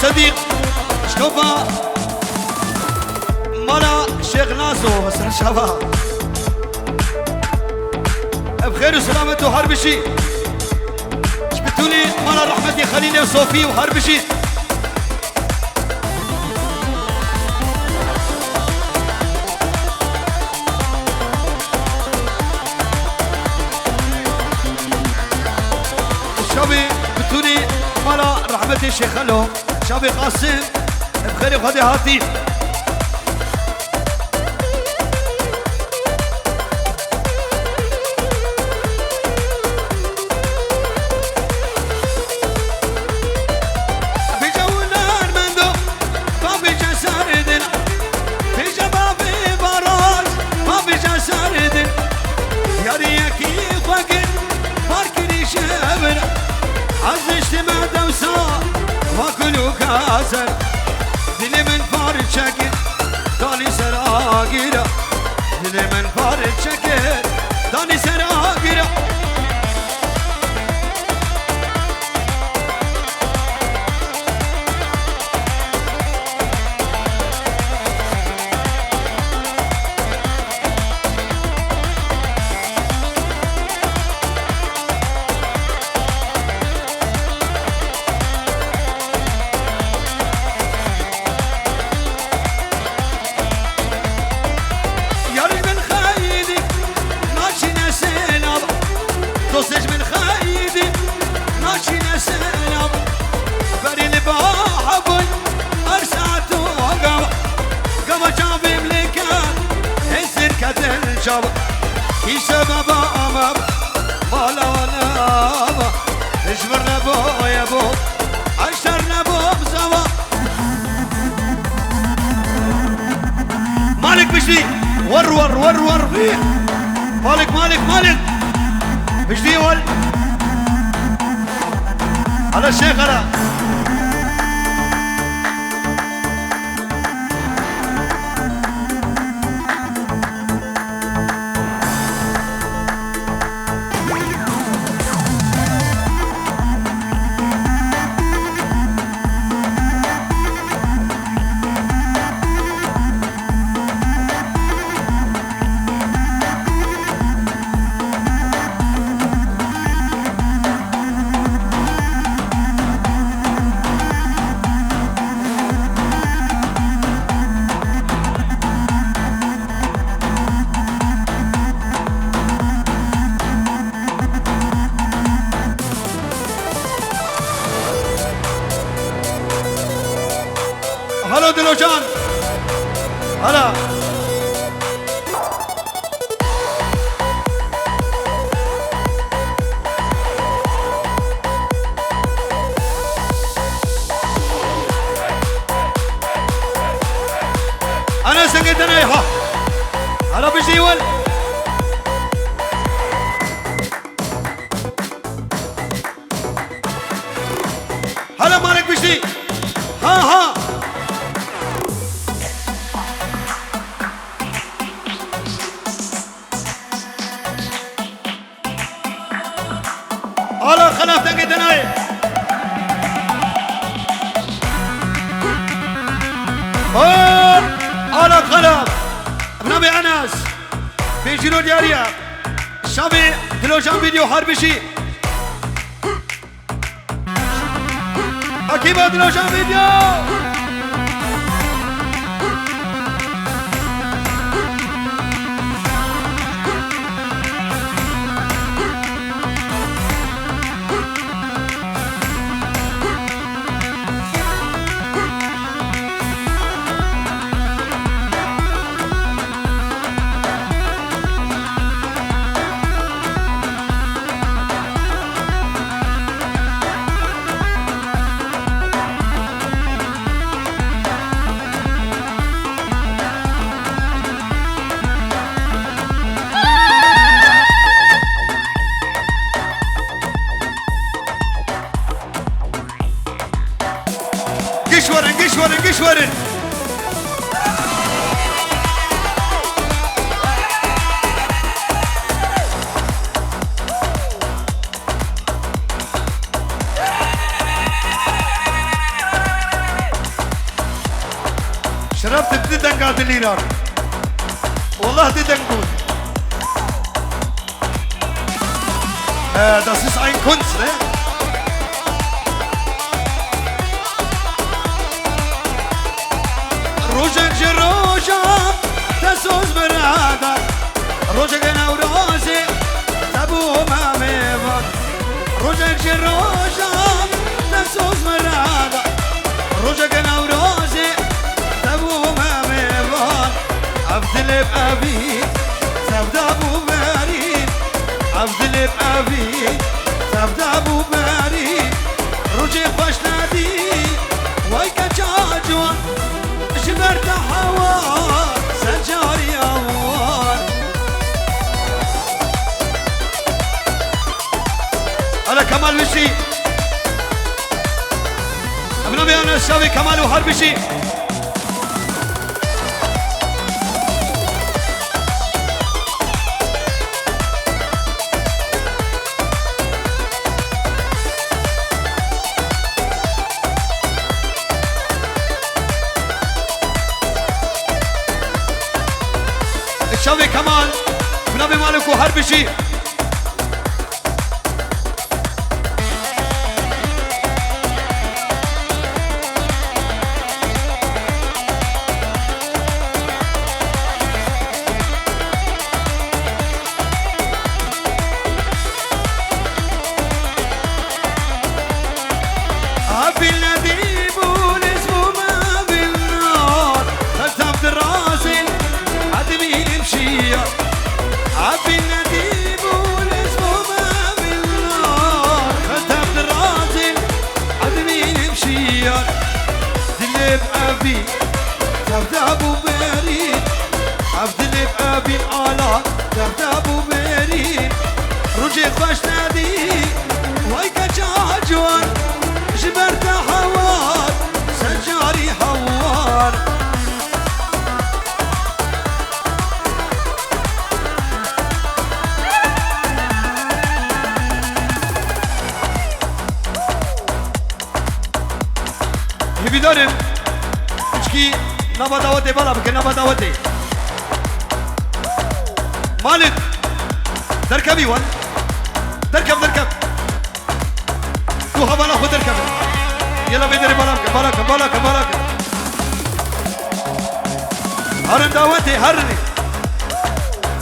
صديق شكوفا مالا شيخ ناسو بس الشباب بخير وسلامة وهربشي شبتولي مالا رحمتي خليلي وصوفي وهربشي شابي بتوني مالا رحمتي الشيخ خلو شابي قاسم بخير وخدي هاتي دلي من فارد شكل داني سراغيرا دلي من فارد شكل داني سراغيرا دوستش من خايدي ماشي نسلم بري الباحبل ارسعته قام جابي ملكان انسر كتل جاب في سبب امام مالا ونام اجبرنا بو يا بو عشرنا بو بزوا مالك بشدي ور مالك بجدي ول على الشيخ هلا هلا دلوجان هلا انا سقيت انا ها هلا بجدي ول بشتي ها على خلاف تنقي دناي على خلاف بنبي أنس في جيرو دياريا شابي تلوجان فيديو حربشي أكيد تلوجان فيديو قشورن شربت بددن قاتل لينار والله ددن قول das ist ein Kunst, ne? روجك جروجك تسوس برادا روجك نوروزي تبو ما ميبان روجك جروجك تسوس برادا روجك نوروزي تبو ما ميبان عبد بأبي سبد أبو بارين عبد بأبي سبد أبو بارين روجك باش نادي ويكا جاجوان جبرت حوار سجاري أوار أنا كمال بشي أبنبي أنا الشاوي كمال وحرب بشي شوي كمال بنبي مالك وحرب شي أبي النديب والاسمه ما بالنار خلتها الراسل عدمين مشي عبي النديب والاسمه ما بالنار خلتها الراسل عدمين مشي دلب أبي تبت أبو بارين عبدلب أبي الآلة تبت أبو بارين رجع خوش نادي ويكا جاجوان جبرت حوار سجاري حوار يبي دارم اشكي نبا دعوتي بلا بك نبا دعوتي مالك تركبي وان تركب روح بلا خد تركب يلا بيدري بلاك هرن دعوتي هرني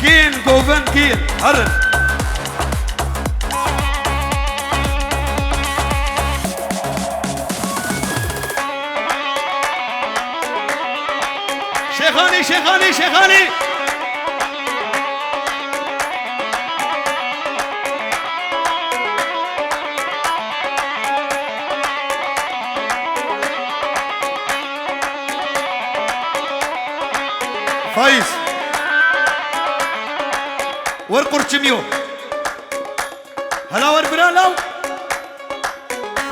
كين جوفن كين هرن شيخاني فايز ورقر تشميو هلا وربنا لو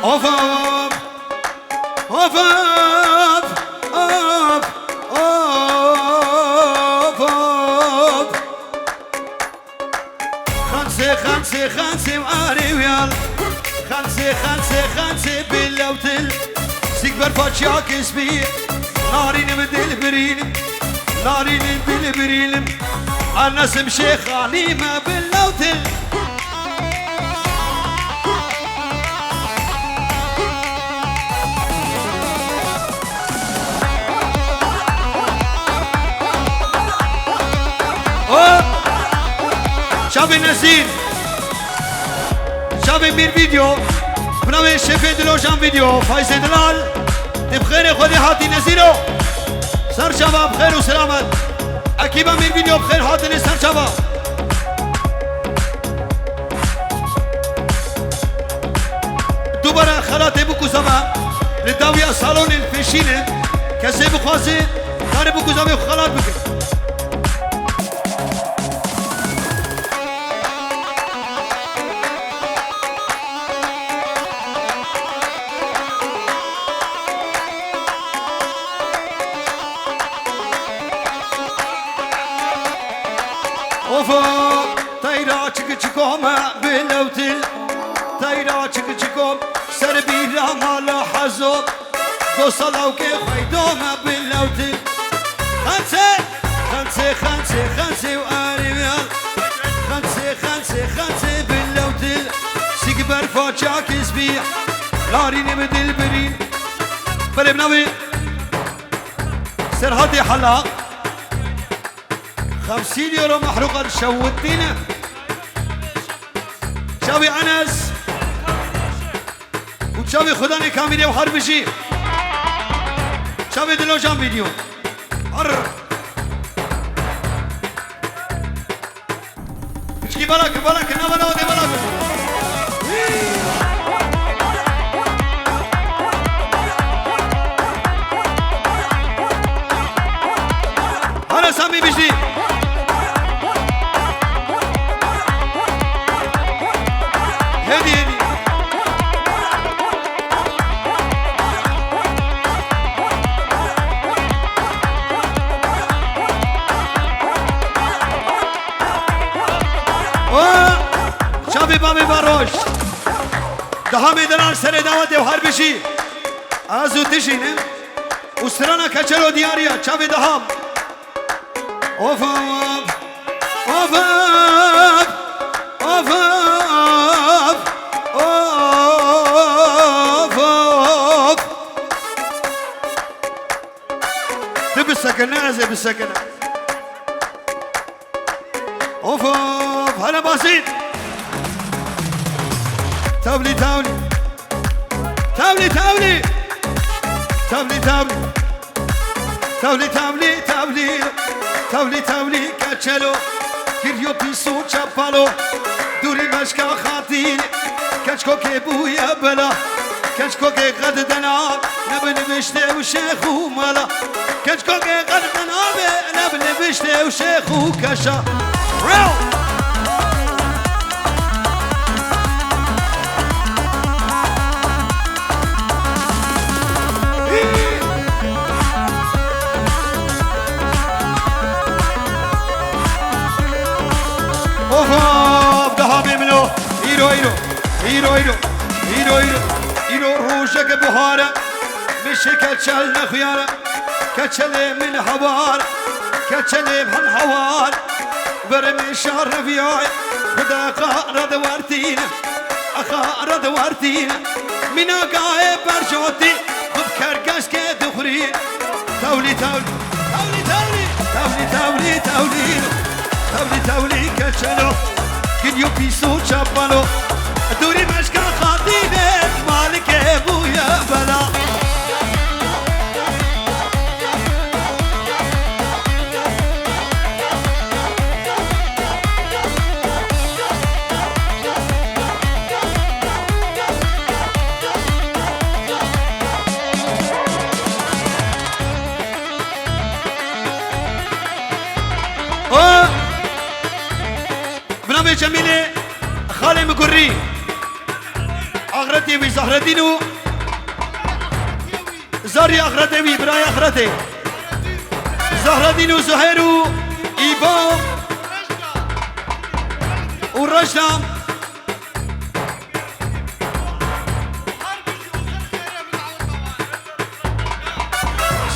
اوف اوف اوف اوف اوف خمسة وعاري ويال خمسة باللوتل سيكبر فاتشاك اسبي نارين بدل بريلم نارين بالبريلم النسم شيخ عليمة باللوتل شافي نزيل شافي مير فيديو بنامي شفي دلوجان فيديو فايز دلال بخير خودي هاتي نزيلو سر شباب بخير وسلامت اكيبا مير فيديو بخير هاتي سر شباب دوباره خلاتي بكو زمان لداوية صالون الفشينة كسي بخوازي داري بكو زمان خلات بكر تايرا چکم بلوتل تايرا چکم سر بیرا مالا حزو دو سالاو که خیدوم بلوتل خمسه و آریویال خمسه بلوتل سیگبر فاچاک اسبیع لارینه بدل برین بله بناوی سرحاتی حلاق 50 يورو محروقة شودينا شاوي أنس وشاوي خداني كاميريا وحربشي شاوي دلوجان فيديو اشكي بلاك نبلا ودي بلاك أنا سامي بجدي بامي باروش دهامي دلال سر دعوت وهر بشي ازو تشينه وسرانا كچلو دياريا چاوي دهام اوف اوف اوف اوف اوف تبي السكنة زي بالسكنة اوف اوف هلا بسيط تاولي تاولي تاولي تاولي تاولي تاولي تاولي تاولي تاولي تاولي تاولي كاتشلو كيريو بيسو تشابالو دوري مشكا خاطين كاتشكو كيبويا بلا كاتشكو كي غد دنا نبل بشتي وشيخو مالا كاتشكو كي غد دنا نبل بشتي وشيخو كاشا راو إيرو روشك بهارة مش كتشل نخيارة كتشل من هوار كتشل من هوار برمي شهر فياي خدا قارد وارتين أخارد دوارتين من قايب برجوتي بكرقش كدخرين تولي تولي تولي تولي تولي تولي تولي تولي كتشلو كل يوم بيسو شابالو دوري مشكل خاطينك مالك ابويا بلا برنامج جميلة خالي مقري أغرتي بزهرتينو زاري اخرتي بي براي اخرتي زهرة دين وزهير وإيبام والرجلة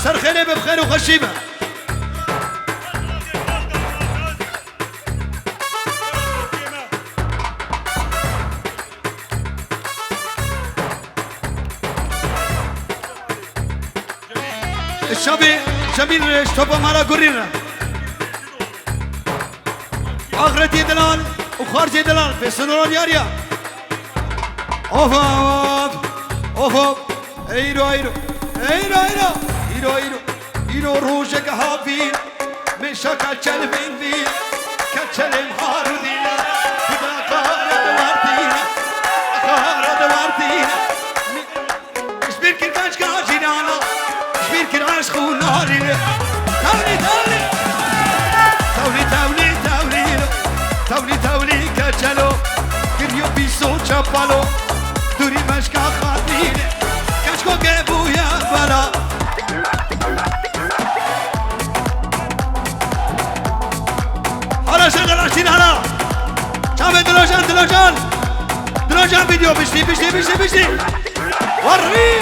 سر خيري بخير وخشيمة الشابي جميل شطوبة مالا قرينا آخرتي دلال وخارجي دلال في سنوران ياريا اوف اوف اوف اوف ايرو ايرو ايرو ايرو ايرو ايرو ايرو روجك هافين من شكا تشلبين دين كتشلم هارو دينا كدا قارد واردينا قارد واردينا شبير كركاش كاجينانا شبير كراش خوناري تولي تولي تولي تولي تولي تولي تولي كتشلو كريو بيسو چپالو دوری مشکا خاطینه کشکو که بویا بلا حالا شغلاشتین حالا چامه دلوجان دلوجان دلوجان ویدیو بشتی بشتی بشتی بشتی ورری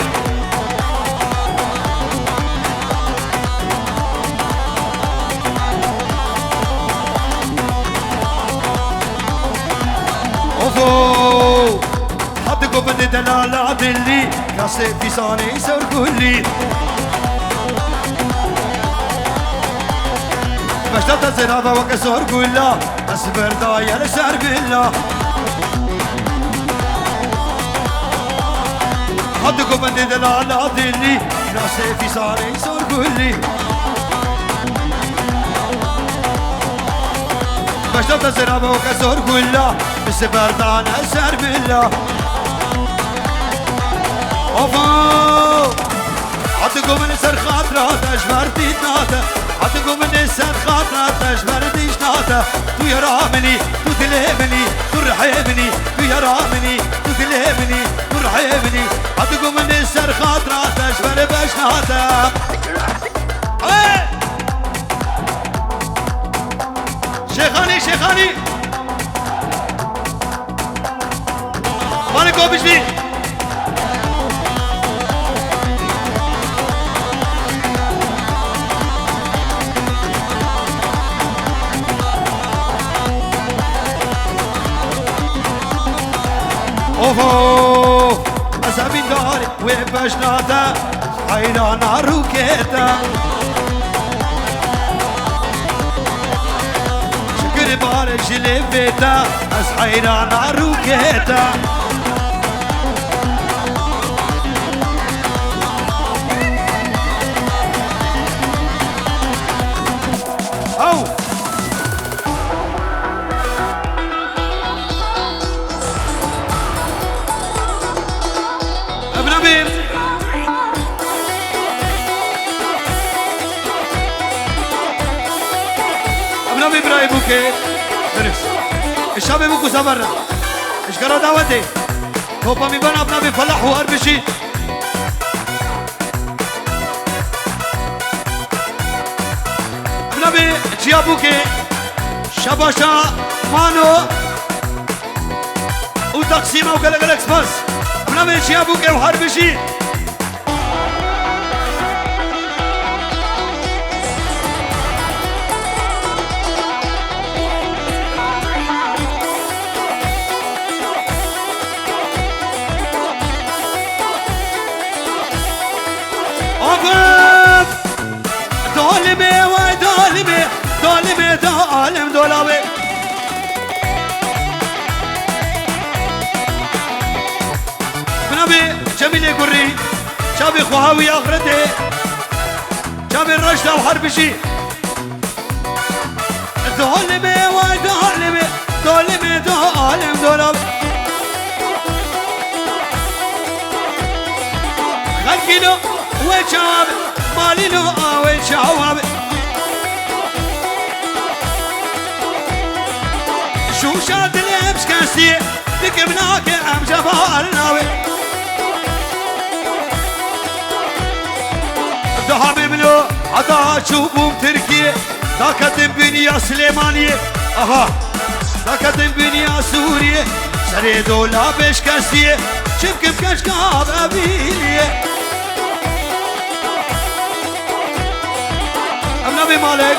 اوفو حدكم من دلالة دلي كاسي في صاني سر كلي بشتت زرافة وكسر كلا أسبر داير سر بالله حدكم من دلالة دلي كاسي في صاني سر كلي بشتت زرافة وكسر كلا أسبر داير سر بالله اوفو عطقو من سر خاطرات اجبرتي ناتا عطقو من سر خاطرات اجبرتي ناتا تو يرامني تو تلهمني تو رحيمني تو يرامني تو تلهمني تو رحيمني عطقو من سر خاطرات اجبر باش ناتا شيخاني شيخاني مالكو بجلي اوهو زمین داری و بجناده حیران روکیده شکر بار جلویده از حیران روکیده او ابنامي براي بوكي درس الشاب بوكو زبرنا ايش قرا دعوتي توبا مي بنا ابنامي فلاح واربشي ابنامي جيا بوكي شباشا مانو وتقسيمه وقلق اكسباس ابنامي جيا بوكي وهاربشي دولمي واي دولمي دولمي دولم دولابي بنبي جميل يقري شابي خوهاوي اخرتي شابي الرجلة وحربشي دولمي واي دولمي دولمي دولم دولابي خلقينو وجوابي مالينو وجوابي شو شاد لبس كاسي دقبناك ام جبارناوي دهامي منو عطا شوبوم تركيا داكتن بنيا سليمانية اها داكتن بنيا سوريا سري دولا بشكسية شبكم كشكاب أبيلية النبي مالك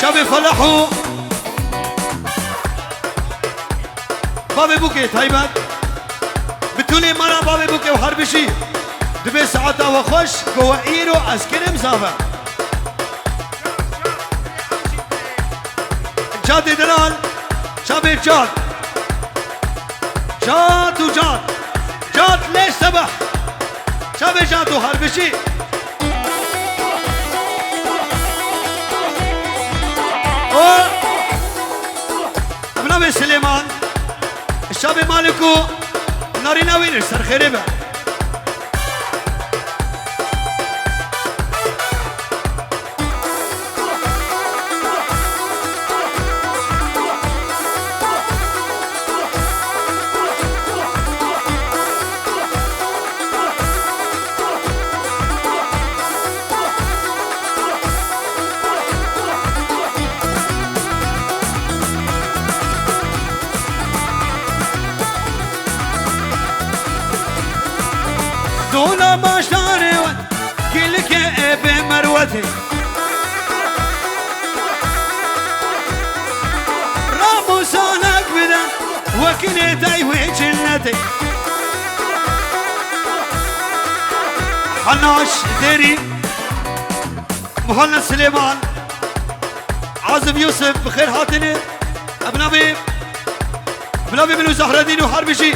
شافي فلحو بابي بوكي تايبت بتولي مرة بابي بوكي وحربشي دبي ساعتا وخش قوة ايرو اسكري مسافة جاد دلال شافي جاد جاد وجاد جاد ليش سبح شافي جاد وحربشي ابن سليمان الشابي مالكو نارينا وين سر خريبه دولا باشاري كلك ابي مروتي رامو سانك بدا وكنتي وجنتي حناش ديري مهند سليمان عازم يوسف بخير هاتني ابن ابي منو زهر الدين وحربشي